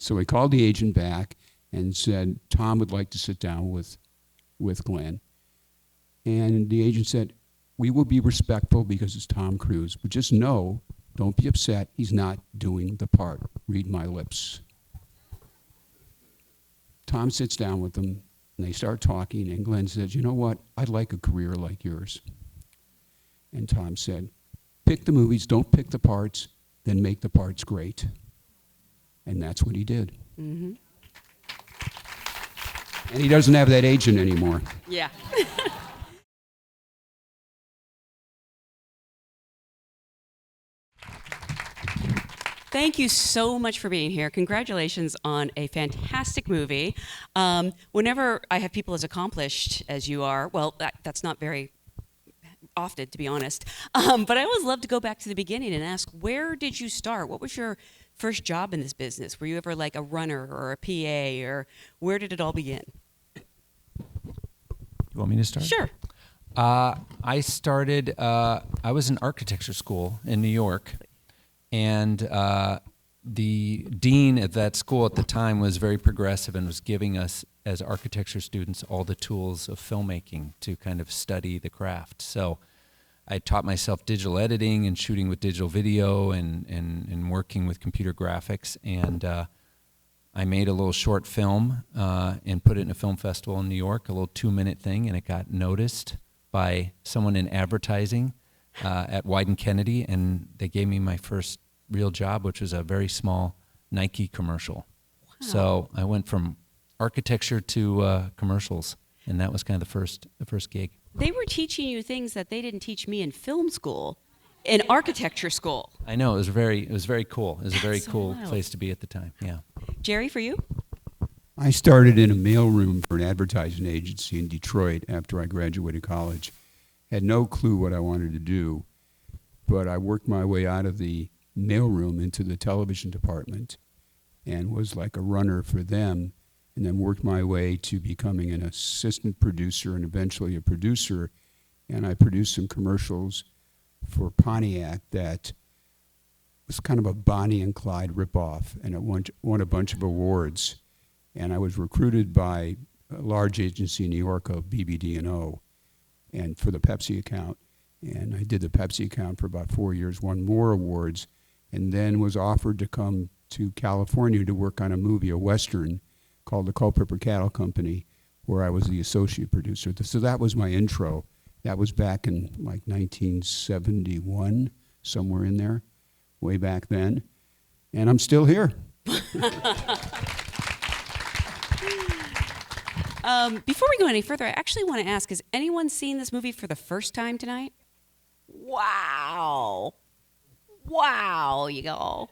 So he called the agent back and said, Tom would like to sit down with Glenn. And the agent said, we will be respectful because it's Tom Cruise, but just know, don't be upset, he's not doing the part. Read my lips. Tom sits down with them, and they start talking, and Glenn says, you know what, I'd like a career like yours. And Tom said, pick the movies, don't pick the parts, then make the parts great. And that's what he did. Mm-hmm. And he doesn't have that agent anymore. Yeah. Thank you so much for being here. Congratulations on a fantastic movie. Whenever I have people as accomplished as you are, well, that's not very often, to be honest, but I always love to go back to the beginning and ask, where did you start? What was your first job in this business? Were you ever like a runner or a PA, or where did it all begin? You want me to start? Sure. I started, I was in architecture school in New York, and the dean at that school at the time was very progressive and was giving us, as architecture students, all the tools of filmmaking to kind of study the craft. So I taught myself digital editing and shooting with digital video and working with computer graphics, and I made a little short film and put it in a film festival in New York, a little 2-minute thing, and it got noticed by someone in advertising at Wyden Kennedy, and they gave me my first real job, which was a very small Nike commercial. Wow. So I went from architecture to commercials, and that was kind of the first gig. They were teaching you things that they didn't teach me in film school, in architecture school. I know, it was very cool. It was a very so cool wild. place to be at the time. Yeah. Jerry, for you? I started in a mailroom for an advertising agency in Detroit after I graduated college. Had no clue what I wanted to do, but I worked my way out of the mailroom into the television department and was like a runner for them, and then worked my way to becoming an assistant producer and eventually a producer. And I produced some commercials for Pontiac that was kind of a Bonnie and Clyde ripoff, and it won a bunch of awards. And I was recruited by a large agency in New York called BBD&O, and for the Pepsi account. And I did the Pepsi account for about 4 years, won more awards, and then was offered to come to California to work on a movie, a Western, called The Culpeper Cattle Company, where I was the associate producer. So that was my intro. That was back in like 1971, somewhere in there, way back then. And I'm still here. Before we go any further, I actually want to ask, has anyone seen this movie for the first time tonight? Wow. Wow, you go.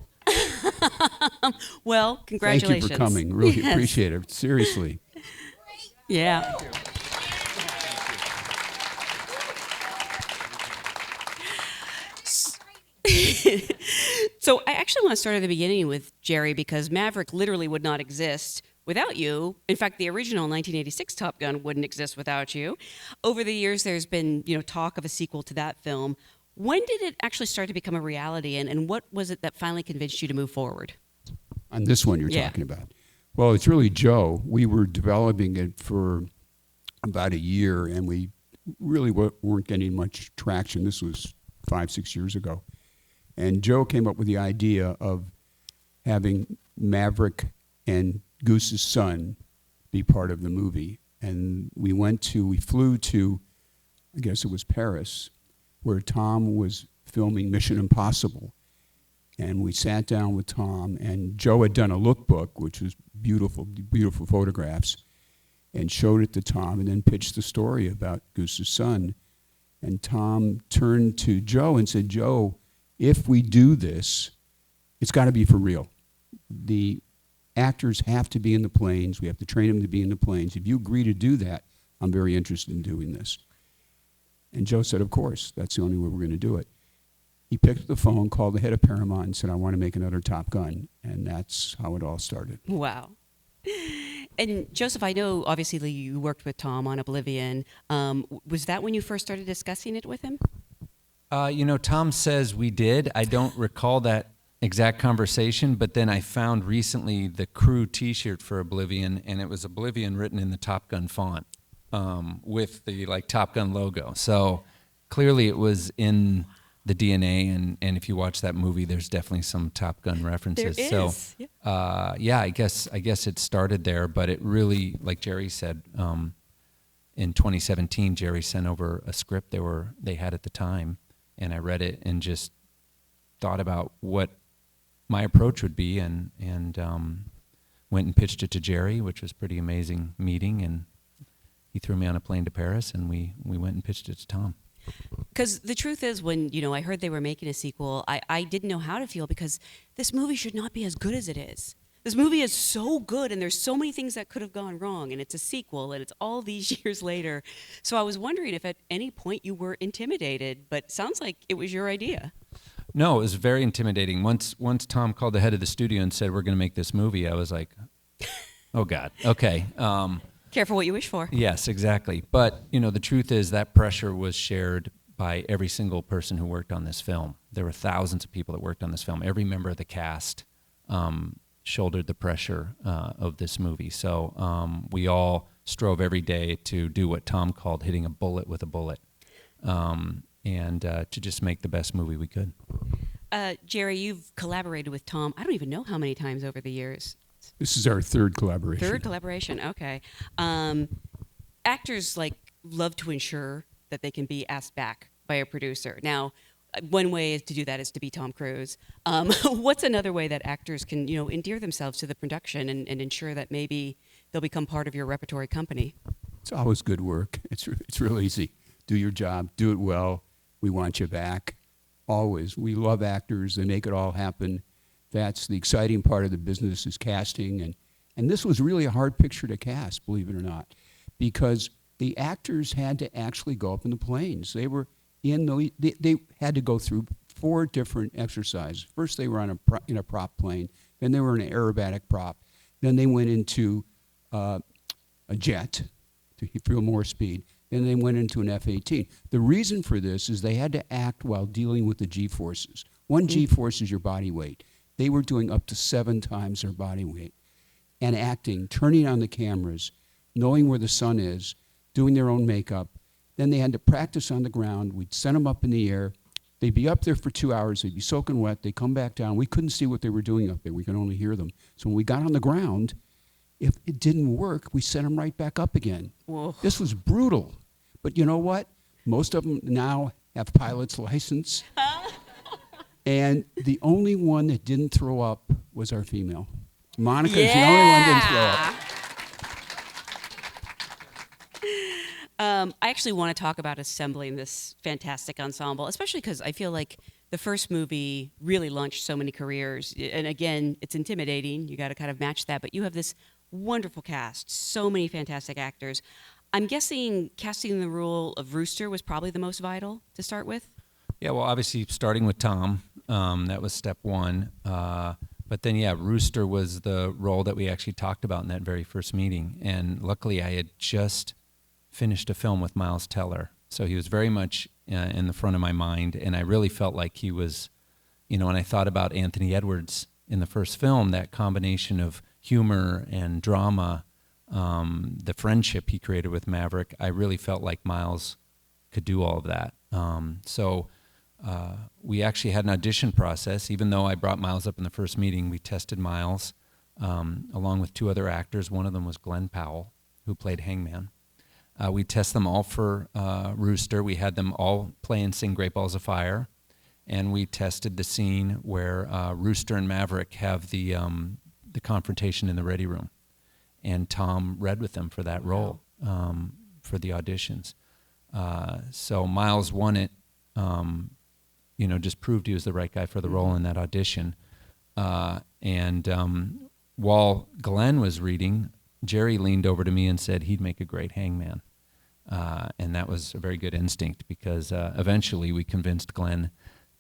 Well, congratulations. Thank you for coming. Really appreciate it. Seriously. Yeah. So I actually want to start at the beginning with Jerry, because Maverick literally would not exist without you. In fact, the original 1986 Top Gun wouldn't exist without you. Over the years, there's been, talk of a sequel to that film. When did it actually start to become a reality, and what was it that finally convinced you to move forward? On this one you're talking about. Well, it's really Joe. We were developing it for about a year, and we really weren't getting much traction. This was 5-6 years ago. And Joe came up with the idea of having Maverick and Goose's son be part of the movie. And we flew to, I guess it was Paris, where Tom was filming Mission Impossible. And we sat down with Tom, and Joe had done a lookbook, which was beautiful, beautiful photographs, and showed it to Tom, and then pitched the story about Goose's son. And Tom turned to Joe and said, Joe, if we do this, it's got to be for real. The actors have to be in the planes. We have to train them to be in the planes. If you agree to do that, I'm very interested in doing this. And Joe said, of course, that's the only way we're going to do it. He picked up the phone, called the head of Paramount, and said, I want to make another Top Gun. And that's how it all started. Wow. And Joseph, I know obviously you worked with Tom on Oblivion. Was that when you first started discussing it with him? Tom says we did. I don't recall that exact conversation, but then I found recently the crew T-shirt for Oblivion, and it was Oblivion written in the Top Gun font with the Top Gun logo. So clearly it was in the DNA, and if you watch that movie, there's definitely some Top Gun references. There So is. Yeah. I guess it started there, but it really, like Jerry said, in 2017, Jerry sent over a script they had at the time, and I read it and just thought about what my approach would be, and went and pitched it to Jerry, which was a pretty amazing meeting, and he threw me on a plane to Paris, and we went and pitched it to Tom. Because the truth is, when I heard they were making a sequel, I didn't know how to feel, because this movie should not be as good as it is. This movie is so good, and there's so many things that could have gone wrong, and it's a sequel, and it's all these years later. So I was wondering if at any point you were intimidated, but sounds like it was your idea. No, it was very intimidating. Once Tom called the head of the studio and said, we're going to make this movie, I was like, oh, God, okay. Careful what you wish for. Yes, exactly. But, the truth is that pressure was shared by every single person who worked on this film. There were thousands of people that worked on this film. Every member of the cast shouldered the pressure of this movie. So we all strove every day to do what Tom called hitting a bullet with a bullet, and to just make the best movie we could. Jerry, you've collaborated with Tom, I don't even know how many times over the years. This is our third collaboration. Third collaboration, okay. Actors love to ensure that they can be asked back by a producer. Now, one way to do that is to be Tom Cruise. What's another way that actors can, endear themselves to the production and ensure that maybe they'll become part of your repertory company? It's always good work. It's real easy. Do your job. Do it well. We want you back. Always. We love actors. They make it all happen. That's the exciting part of the business, is casting. And this was really a hard picture to cast, believe it or not, because the actors had to actually go up in the planes. They were they had to go through 4 different exercises. First, they were in a prop plane. Then they were in an aerobatic prop. Then they went into a jet to feel more speed. Then they went into an F-18. The reason for this is they had to act while dealing with the G-forces. One G-force is your body weight. They were doing up to 7 times their body weight, and acting, turning on the cameras, knowing where the sun is, doing their own makeup. Then they had to practice on the ground. We'd send them up in the air. They'd be up there for 2 hours. They'd be soaking wet. They'd come back down. We couldn't see what they were doing up there. We could only hear them. So when we got on the ground, if it didn't work, we sent them right back up again. Whoa. This was brutal. But you know what? Most of them now have pilot's license. And the only one that didn't throw up was our female. Monica's the only one that didn't throw up. I actually want to talk about assembling this fantastic ensemble, especially because I feel like the first movie really launched so many careers. And again, it's intimidating. You got to kind of match that. But you have this wonderful cast, so many fantastic actors. I'm guessing casting the role of Rooster was probably the most vital to start with? Yeah, well, obviously starting with Tom, that was step one. But then, Rooster was the role that we actually talked about in that very first meeting. And luckily, I had just finished a film with Miles Teller. So he was very much in the front of my mind. And I really felt like he was, when I thought about Anthony Edwards in the first film, that combination of humor and drama, the friendship he created with Maverick, I really felt like Miles could do all of that. So we actually had an audition process. Even though I brought Miles up in the first meeting, we tested Miles along with 2 other actors. One of them was Glenn Powell, who played Hangman. We test them all for Rooster. We had them all play and sing Great Balls of Fire. And we tested the scene where Rooster and Maverick have the confrontation in the ready room. And Tom read with them for that role, for the auditions. So Miles won it, just proved he was the right guy for the role in that audition. And while Glenn was reading, Jerry leaned over to me and said he'd make a great Hangman. And that was a very good instinct, because eventually we convinced Glenn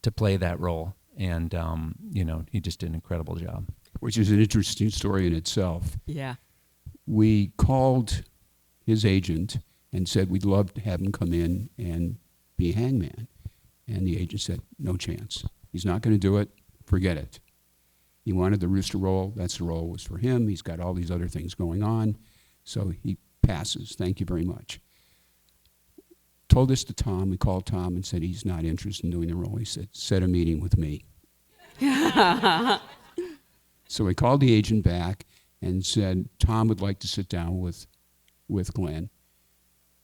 to play that role. And, he just did an incredible job. Which is an interesting story in itself. Yeah. We called his agent and said we'd love to have him come in and be Hangman. And the agent said, no chance. He's not going to do it. Forget it. He wanted the rooster role. That's the role was for him. He's got all these other things going on. So he passes. Thank you very much. Told this to Tom. We called Tom and said he's not interested in doing the role. He said, set a meeting with me. So we called the agent back and said, Tom would like to sit down with Glenn.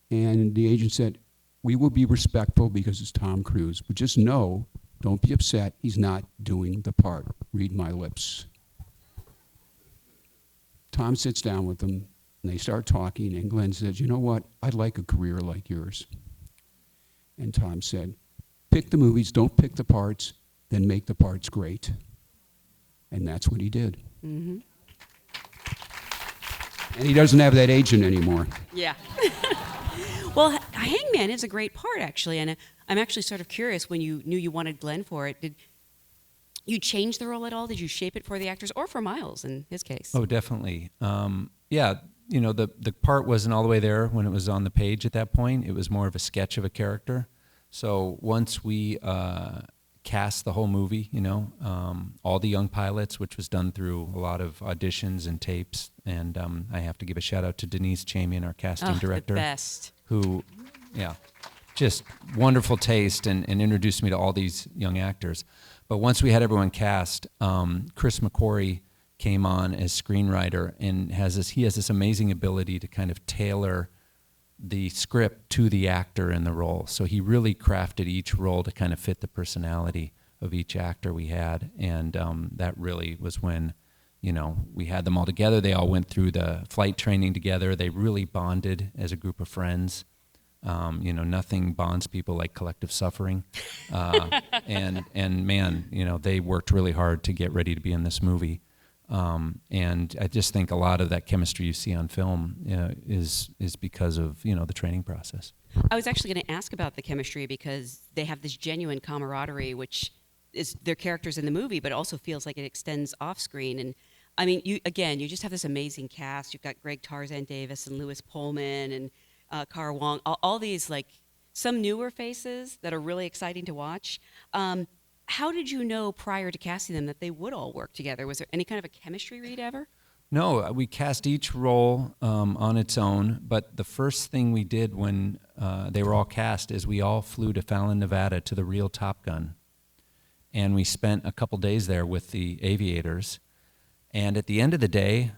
And the agent said, we will be respectful because it's Tom Cruise, but just know, don't be upset, he's not doing the part. Read my lips. Tom sits down with them, and they start talking, and Glenn says, you know what, I'd like a career like yours. And Tom said, pick the movies, don't pick the parts, then make the parts great. And that's what he did. Mm-hmm. And he doesn't have that agent anymore. Yeah. Well, Hangman is a great part, actually, and I'm actually sort of curious, when you knew you wanted Glenn for it, did you change the role at all? Did you shape it for the actors or for Miles in his case? Oh, definitely. Yeah, you know, the part wasn't all the way there when it was on the page at that point. It was more of a sketch of a character. So once we cast the whole movie, you know, all the young pilots, which was done through a lot of auditions and tapes, and I have to give a shout out to Denise Chamian, our casting director. The best. Who, yeah, just wonderful taste and introduced me to all these young actors. But once we had everyone cast, Chris McQuarrie came on as screenwriter and he has this amazing ability to kind of tailor the script to the actor in the role. So he really crafted each role to kind of fit the personality of each actor we had. And that really was when, you know, we had them all together. They all went through the flight training together. They really bonded as a group of friends. You know, nothing bonds people like collective suffering. And man, you know, they worked really hard to get ready to be in this movie. And I just think a lot of that chemistry you see on film is because of, you know, the training process. I was actually going to ask about the chemistry because they have this genuine camaraderie, which is their characters in the movie, but also feels like it extends off screen. And I mean, you just have this amazing cast. You've got Greg Tarzan Davis and Louis Pullman and Cara Wong, all these, like, some newer faces that are really exciting to watch. How did you know prior to casting them that they would all work together? Was there any kind of a chemistry read ever? No, we cast each role on its own, but the first thing we did when they were all cast is we all flew to Fallon, Nevada to the real Top Gun. And we spent a couple days there with the aviators. And at the end of the day,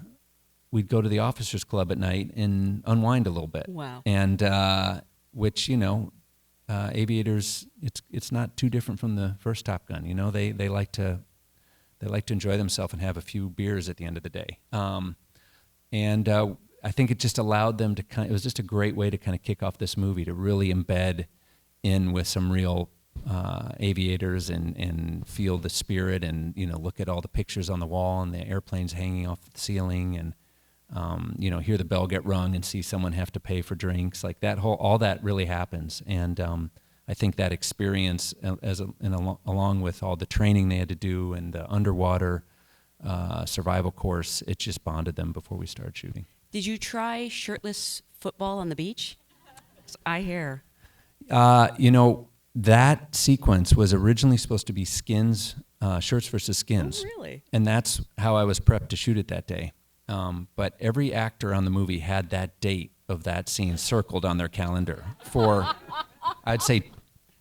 we'd go to the Officers Club at night and unwind a little bit. Wow. And which, you know, aviators, it's not too different from the first Top Gun. You know, they like to enjoy themselves and have a few beers at the end of the day. And I think it just allowed them to it was just a great way to kind of kick off this movie, to really embed in with some real aviators and feel the spirit, and, you know, look at all the pictures on the wall and the airplanes hanging off the ceiling, and you know, hear the bell get rung and see someone have to pay for drinks. Like that all that really happens. And I think that experience, along with all the training they had to do and the underwater survival course, it just bonded them before we started shooting. Did you try shirtless football on the beach? I hear. You know, that sequence was originally supposed to be skins, shirts versus skins. Oh, really? And that's how I was prepped to shoot it that day. But every actor on the movie had that date of that scene circled on their calendar for, I'd say,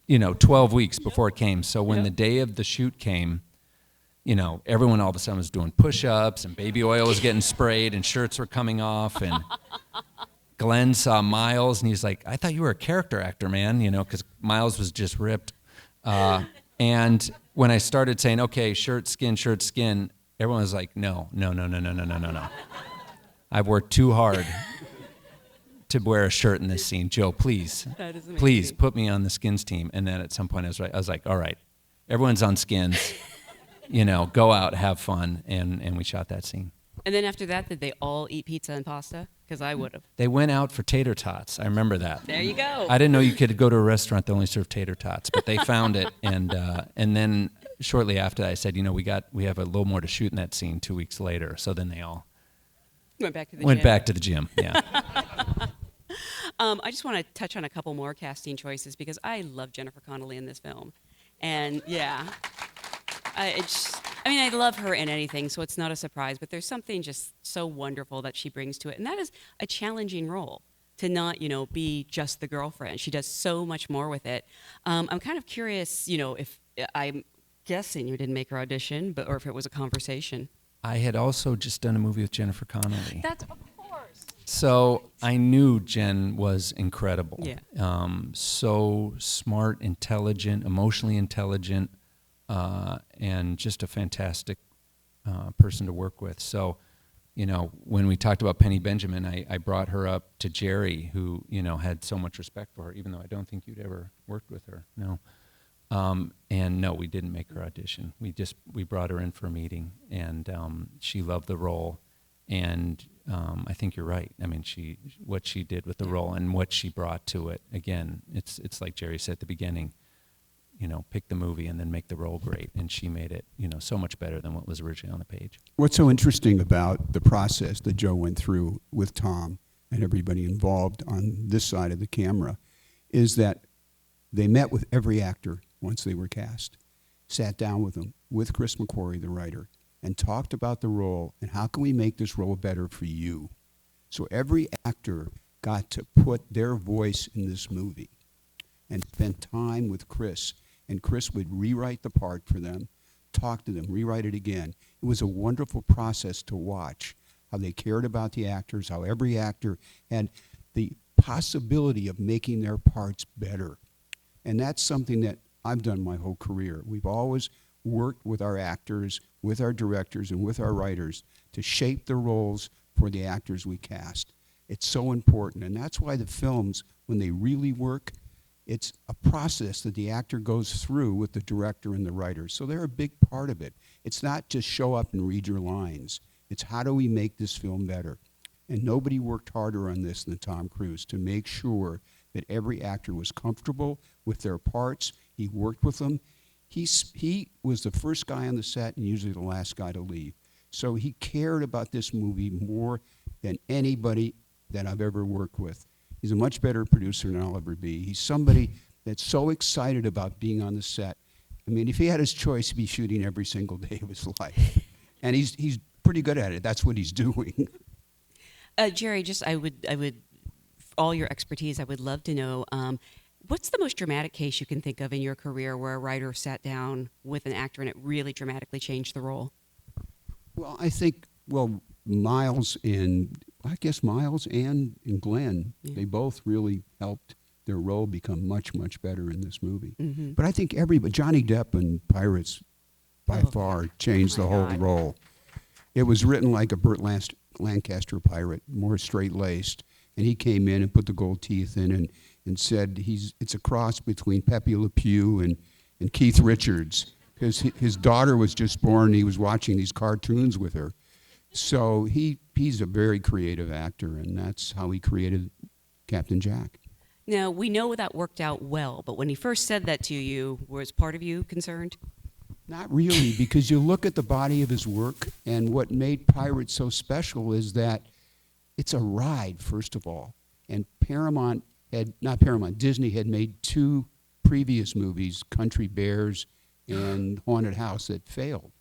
you know, 12 weeks before it came. So when the day of the shoot came, you know, everyone all of a sudden was doing push-ups, and baby oil was getting sprayed, and shirts were coming off, and Glenn saw Miles, and he's like, I thought you were a character actor, man, you know, because Miles was just ripped. And when I started saying, okay, shirt, skin, everyone was like, no. I've worked too hard to wear a shirt in this scene. Joe, please put me on the skins team. And then at some point I was like, all right, everyone's on skins, you know, go out, have fun. And we shot that scene. And then after that, did they all eat pizza and pasta? Because I would have. They went out for tater tots. I remember that. There you go. I didn't know you could go to a restaurant that only served tater tots, but they found it. And then shortly after that, I said, you know, we have a little more to shoot in that scene 2 weeks later. So then they all went back to the gym. Yeah. I just want to touch on a couple more casting choices because I love Jennifer Connelly in this film. And yeah, I mean, I love her in anything, so it's not a surprise, but there's something just so wonderful that she brings to it. And that is a challenging role to not, be just the girlfriend. She does so much more with it. I'm kind of curious, if I'm guessing you didn't make her audition, or if it was a conversation. I had also just done a movie with Jennifer Connelly. That's of course. So I knew Jen was incredible. Yeah. So smart, intelligent, emotionally intelligent, and just a fantastic person to work with. So, when we talked about Penny Benjamin, I brought her up to Jerry, who, had so much respect for her, even though I don't think you'd ever worked with her. No. And no, we didn't make her audition. We brought her in for a meeting, and she loved the role. And I think you're right. I mean, what she did with the role and what she brought to it. Again, it's like Jerry said at the beginning. Pick the movie and then make the role great, and she made it, so much better than what was originally on the page. What's so interesting about the process that Joe went through with Tom and everybody involved on this side of the camera is that they met with every actor once they were cast, sat down with them, with Chris McQuarrie, the writer, and talked about the role and how can we make this role better for you. So every actor got to put their voice in this movie and spend time with Chris. And Chris would rewrite the part for them, talk to them, rewrite it again. It was a wonderful process to watch, how they cared about the actors, how every actor had the possibility of making their parts better. And that's something that I've done my whole career. We've always worked with our actors, with our directors, and with our writers to shape the roles for the actors we cast. It's so important, and that's why the films, when they really work, it's a process that the actor goes through with the director and the writer. So they're a big part of it. It's not just show up and read your lines. It's how do we make this film better? And nobody worked harder on this than Tom Cruise to make sure that every actor was comfortable with their parts. He worked with them. He was the first guy on the set and usually the last guy to leave. So he cared about this movie more than anybody that I've ever worked with. He's a much better producer than I'll ever be. He's somebody that's so excited about being on the set. I mean, if he had his choice, he'd be shooting every single day of his life. And he's pretty good at it. That's what he's doing. Jerry, I would, all your expertise, I would love to know, what's the most dramatic case you can think of in your career where a writer sat down with an actor and it really dramatically changed the role? Well, I think, Miles and Glenn, they both really helped their role become much, much better in this movie. Mm-hmm. But I think Johnny Depp and Pirates by far changed the whole role. It was written like a Burt Lancaster pirate, more straight-laced, and he came in and put the gold teeth in and said it's a cross between Pepe Le Pew and Keith Richards, because his daughter was just born and he was watching these cartoons with her. So he's a very creative actor, and that's how he created Captain Jack. Now, we know that worked out well, but when he first said that to you, was part of you concerned? Not really, because you look at the body of his work, and what made Pirates so special is that it's a ride, first of all. And Disney had made 2 previous movies, Country Bears and Haunted House, that failed.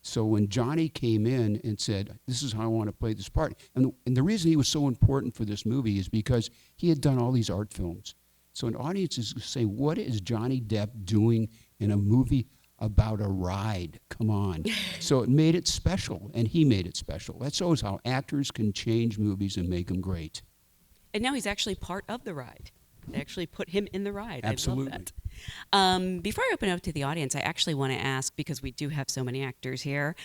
So when Johnny came in and said, this is how I want to play this part, and the reason he was so important for this movie is because he had done all these art films. So an audience is going to say, what is Johnny Depp doing in a movie about a ride? Come on. So it made it special, and he made it special. That shows how actors can change movies and make them great. And now he's actually part of the ride. They actually put him in the ride. Absolutely. I love that. Before I open up to the audience, I actually want to ask, because we do have so many actors here,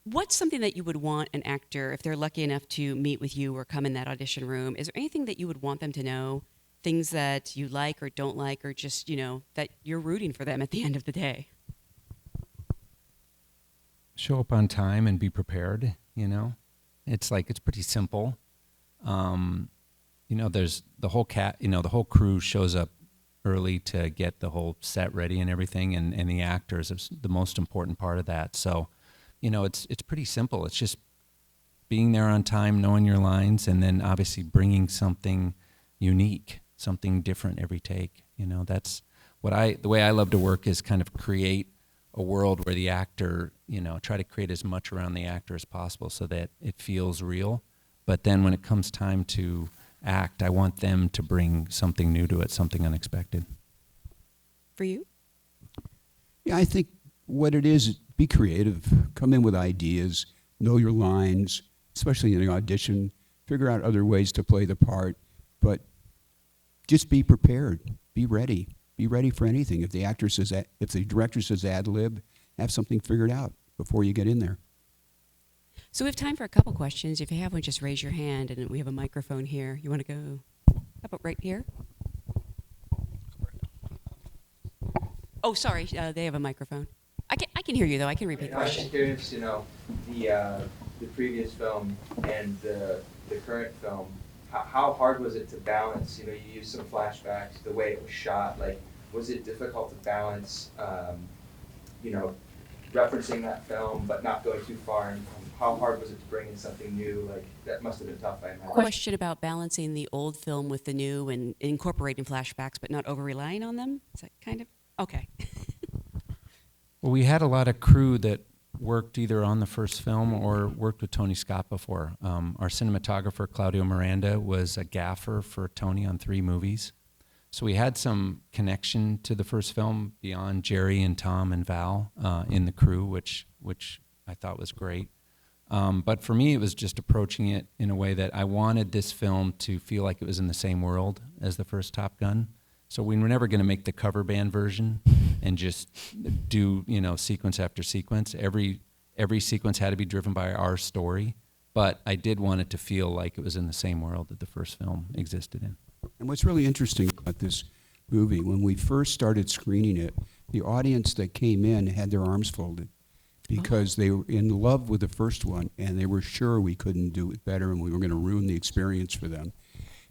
what's something that you would want an actor, if they're lucky enough to meet with you or come in that audition room, is there anything that you would want them to know, things that you like or don't like, or just, that you're rooting for them at the end of the day? Show up on time and be prepared, It's pretty simple. There's the whole the whole crew shows up early to get the whole set ready and everything, and the actors is the most important part of that. So, it's pretty simple. It's just being there on time, knowing your lines, and then obviously bringing something unique, something different every take. That's the way I love to work, is kind of create a world where the actor, try to create as much around the actor as possible so that it feels real. But then when it comes time to act, I want them to bring something new to it, something unexpected. For you? Yeah, I think what it is, be creative. Come in with ideas, know your lines, especially in the audition. Figure out other ways to play the part, but just be prepared. Be ready. Be ready for anything. If the director says ad lib, have something figured out before you get in there. So we have time for a couple questions. If you have one, just raise your hand, and we have a microphone here. You want to go? How about right here? Oh, sorry. They have a microphone. I can hear you though. I can repeat the I was question. just curious, the previous film and the current film. How hard was it to balance? You used some flashbacks, the way it was shot. Like, was it difficult to balance? Referencing that film but not going too far. And how hard was it to bring in something new? Like, that must have been tough, I imagine. Question about balancing the old film with the new and incorporating flashbacks, but not over relying on them. Is that kind of okay? Well, we had a lot of crew that worked either on the first film or worked with Tony Scott before. Our cinematographer, Claudio Miranda, was a gaffer for Tony on 3 movies. So we had some connection to the first film beyond Jerry and Tom and Val in the crew, which I thought was great. But for me, it was just approaching it in a way that I wanted this film to feel like it was in the same world as the first Top Gun. So we were never going to make the cover band version and just do, sequence after sequence. Every sequence had to be driven by our story, but I did want it to feel like it was in the same world that the first film existed in. And what's really interesting about this movie, when we first started screening it, the audience that came in had their arms folded because they were in love with the first one and they were sure we couldn't do it better and we were going to ruin the experience for them.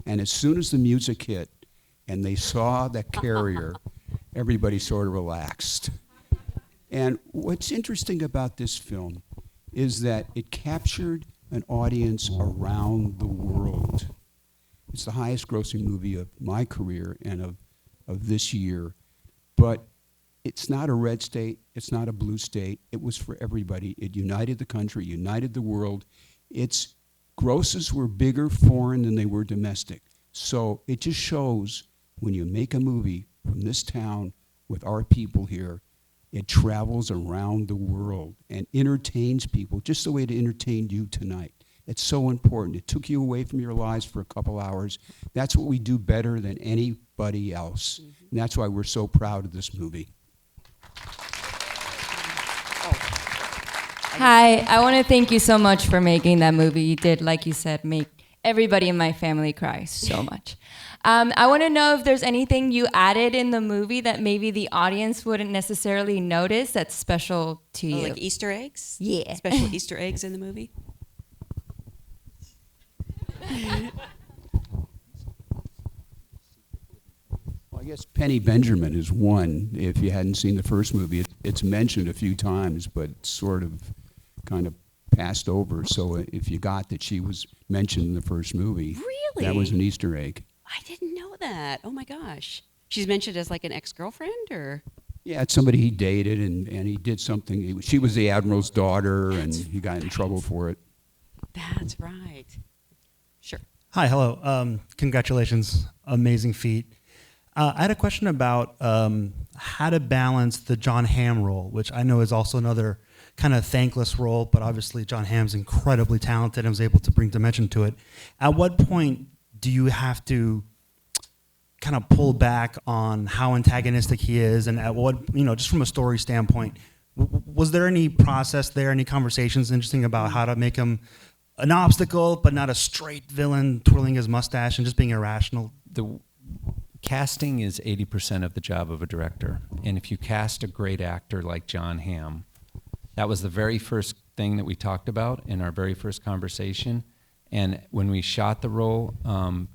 And as soon as the music hit and they saw that carrier, everybody sort of relaxed. And what's interesting about this film is that it captured an audience around the world. It's the highest grossing movie of my career and of this year. But it's not a red state, it's not a blue state. It was for everybody. It united the country, united the world. Its grosses were bigger foreign than they were domestic. So it just shows when you make a movie from this town with our people here, it travels around the world and entertains people just the way it entertained you tonight. It's so important. It took you away from your lives for a couple hours. That's what we do better than anybody else. Mm-hmm. And that's why we're so proud of this movie. Hi, I want to thank you so much for making that movie. You did, like you said, make everybody in my family cry so much. I want to know if there's anything you added in the movie that maybe the audience wouldn't necessarily notice that's special to you. Like Easter eggs? Yeah. Special Easter eggs in the movie? Well, I guess Penny Benjamin is one. If you hadn't seen the first movie, it's mentioned a few times, but sort of kind of passed over. So if you got that she was mentioned in the first movie, Really? that was an Easter egg. I didn't know that. Oh my gosh. She's mentioned as like an ex-girlfriend or? Yeah, it's somebody he dated, and he did something. She was the admiral's daughter, and he got in trouble for it. That's right. Sure. Hi, hello. Congratulations. Amazing feat. I had a question about how to balance the John Hamm role, which I know is also another kind of thankless role, but obviously John Hamm's incredibly talented and was able to bring dimension to it. At what point do you have to kind of pull back on how antagonistic he is, and at what, just from a story standpoint, was there any process there, any conversations interesting about how to make him an obstacle, but not a straight villain twirling his mustache and just being irrational? The casting is 80% of the job of a director. And if you cast a great actor like John Hamm, that was the very first thing that we talked about in our very first conversation. And when we shot the role,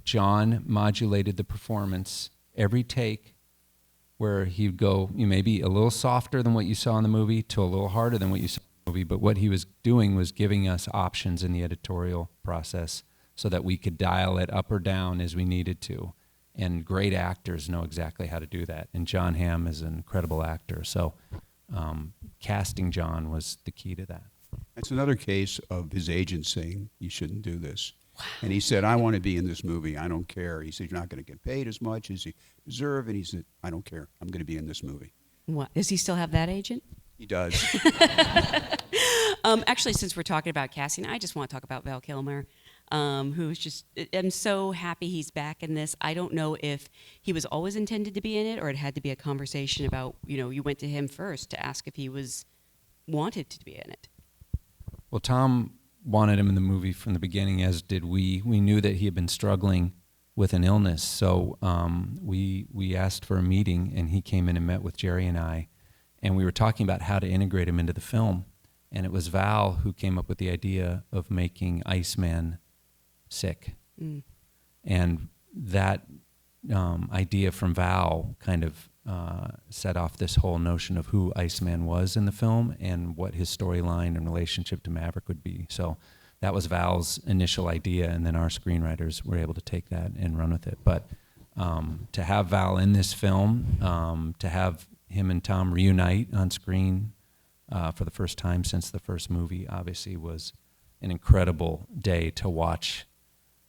John modulated the performance every take, where he'd go maybe a little softer than what you saw in the movie to a little harder than what you saw in the movie. But what he was doing was giving us options in the editorial process so that we could dial it up or down as we needed to. And great actors know exactly how to do that. And John Hamm is an incredible actor. So casting John was the key to that. It's another case of his agent saying, you shouldn't do this. And he said, I want to be in this movie. I don't care. He said, you're not going to get paid as much as you deserve. And he said, I don't care. I'm going to be in this movie. What? Does he still have that agent? He does. Actually, since we're talking about casting, I just want to talk about Val Kilmer, who's just, I'm so happy he's back in this. I don't know if he was always intended to be in it or it had to be a conversation about, you went to him first to ask if he was wanted to be in it. Well, Tom wanted him in the movie from the beginning, as did we. We knew that he had been struggling with an illness, so we asked for a meeting, and he came in and met with Jerry and I, and we were talking about how to integrate him into the film. And it was Val who came up with the idea of making Iceman sick. Mm. And that idea from Val kind of set off this whole notion of who Iceman was in the film and what his storyline and relationship to Maverick would be. So that was Val's initial idea, and then our screenwriters were able to take that and run with it. But to have Val in this film, to have him and Tom reunite on screen for the first time since the first movie, obviously was an incredible day to watch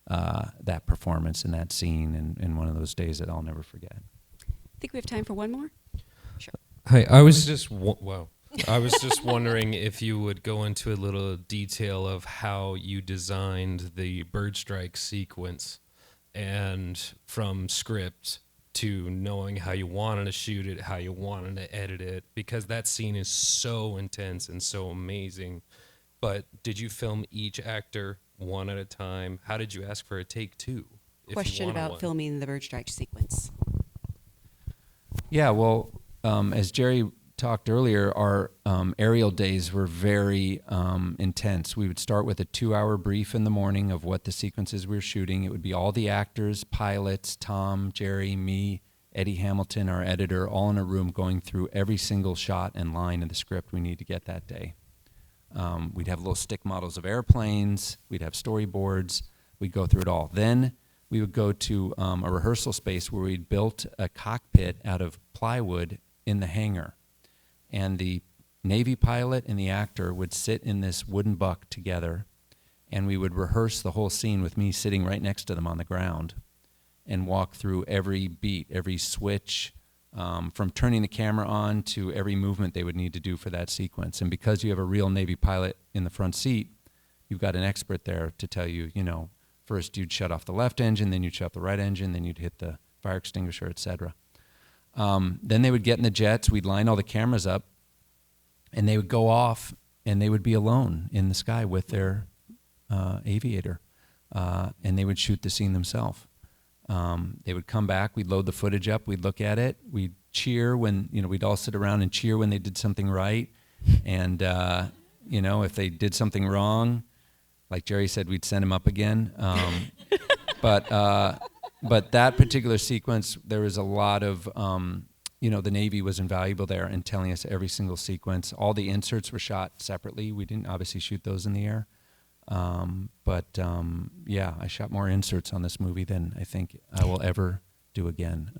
that performance and that scene, and one of those days that I'll never forget. I think we have time for one more. Sure. Hi, I was just wondering if you would go into a little detail of how you designed the bird strike sequence, and from script to knowing how you wanted to shoot it, how you wanted to edit it, because that scene is so intense and so amazing. But did you film each actor one at a time? How did you ask for a take two? Question about filming the bird strike sequence. Yeah, well, as Jerry talked earlier, our aerial days were very intense. We would start with a 2-hour brief in the morning of what the sequences we were shooting. It would be all the actors, pilots, Tom, Jerry, me, Eddie Hamilton, our editor, all in a room going through every single shot and line of the script we need to get that day. We'd have little stick models of airplanes. We'd have storyboards. We'd go through it all. Then we would go to a rehearsal space where we'd built a cockpit out of plywood in the hangar. And the Navy pilot and the actor would sit in this wooden buck together, and we would rehearse the whole scene with me sitting right next to them on the ground and walk through every beat, every switch, from turning the camera on to every movement they would need to do for that sequence. And because you have a real Navy pilot in the front seat, you've got an expert there to tell you, first you'd shut off the left engine, then you'd shut off the right engine, then you'd hit the fire extinguisher, etc. Then they would get in the jets, we'd line all the cameras up, and they would go off, and they would be alone in the sky with their aviator, and they would shoot the scene themselves. They would come back, we'd load the footage up, we'd look at it, we'd cheer when, we'd all sit around and cheer when they did something right, and, if they did something wrong, like Jerry said, we'd send him up again. But that particular sequence, there was a lot of, the Navy was invaluable there in telling us every single sequence. All the inserts were shot separately. We didn't obviously shoot those in the air. I shot more inserts on this movie than I think I will ever do again.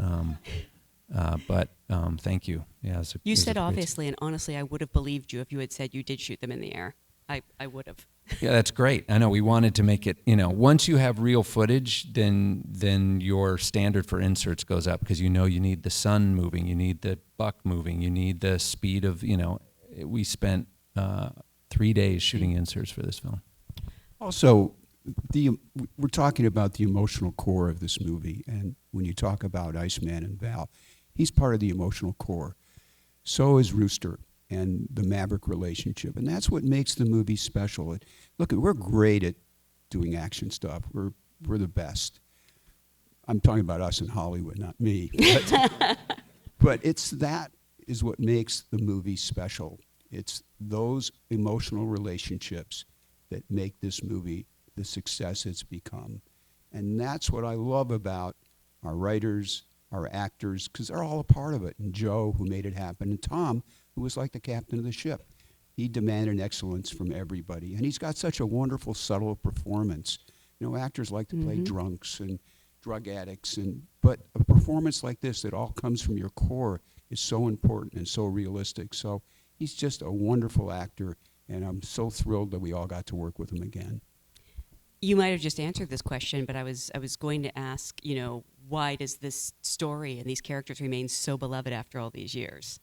Thank you. Yeah, you said obviously, and honestly, I would have believed you if you had said you did shoot them in the air. I would have. Yeah, that's great. I know we wanted to make it, once you have real footage, then your standard for inserts goes up because you need the sun moving, you need the buck moving, you need the speed of, we spent 3 days shooting inserts for this film. Also, we're talking about the emotional core of this movie, and when you talk about Iceman and Val, he's part of the emotional core. So is Rooster and the Maverick relationship, and that's what makes the movie special. Look, we're great at doing action stuff. We're the best. I'm talking about us in Hollywood, not me. But that is what makes the movie special. It's those emotional relationships that make this movie the success it's become. And that's what I love about our writers, our actors, because they're all a part of it. And Joe, who made it happen, and Tom, who was like the captain of the ship. He demanded excellence from everybody. And he's got such a wonderful, subtle performance. Actors like to play drunks and drug addicts, but a performance like this that all comes from your core is so important and so realistic. So he's just a wonderful actor, and I'm so thrilled that we all got to work with him again. You might have just answered this question, but I was going to ask, why does this story and these characters remain so beloved after all these years?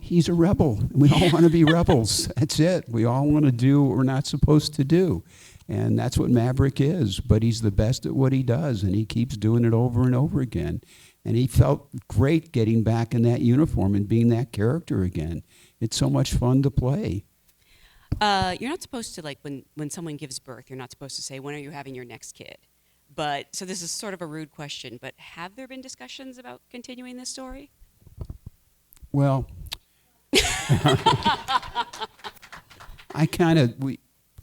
He's a rebel. We all want to be rebels. That's it. We all want to do what we're not supposed to do. And that's what Maverick is. But he's the best at what he does, and he keeps doing it over and over again. And he felt great getting back in that uniform and being that character again. It's so much fun to play. You're not supposed to, when someone gives birth, you're not supposed to say, when are you having your next kid? So this is sort of a rude question, but have there been discussions about continuing this story? Well,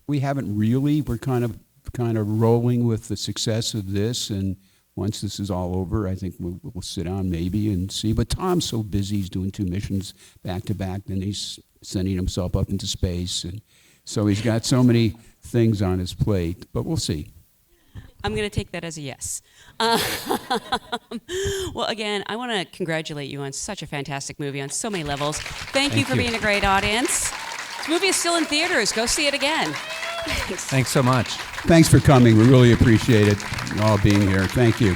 we haven't really. We're kind of rolling with the success of this, and once this is all over, I think we'll sit down maybe and see. But Tom's so busy; he's doing 2 missions back to back, then he's sending himself up into space, and so he's got so many things on his plate. But we'll see. I'm going to take that as a yes. Well, again, I want to congratulate you on such a fantastic movie on so many levels. Thank you for being a great audience. This movie is still in theaters. Go see it again. Thanks so much. Thanks for coming. We really appreciate it, all being here. Thank you.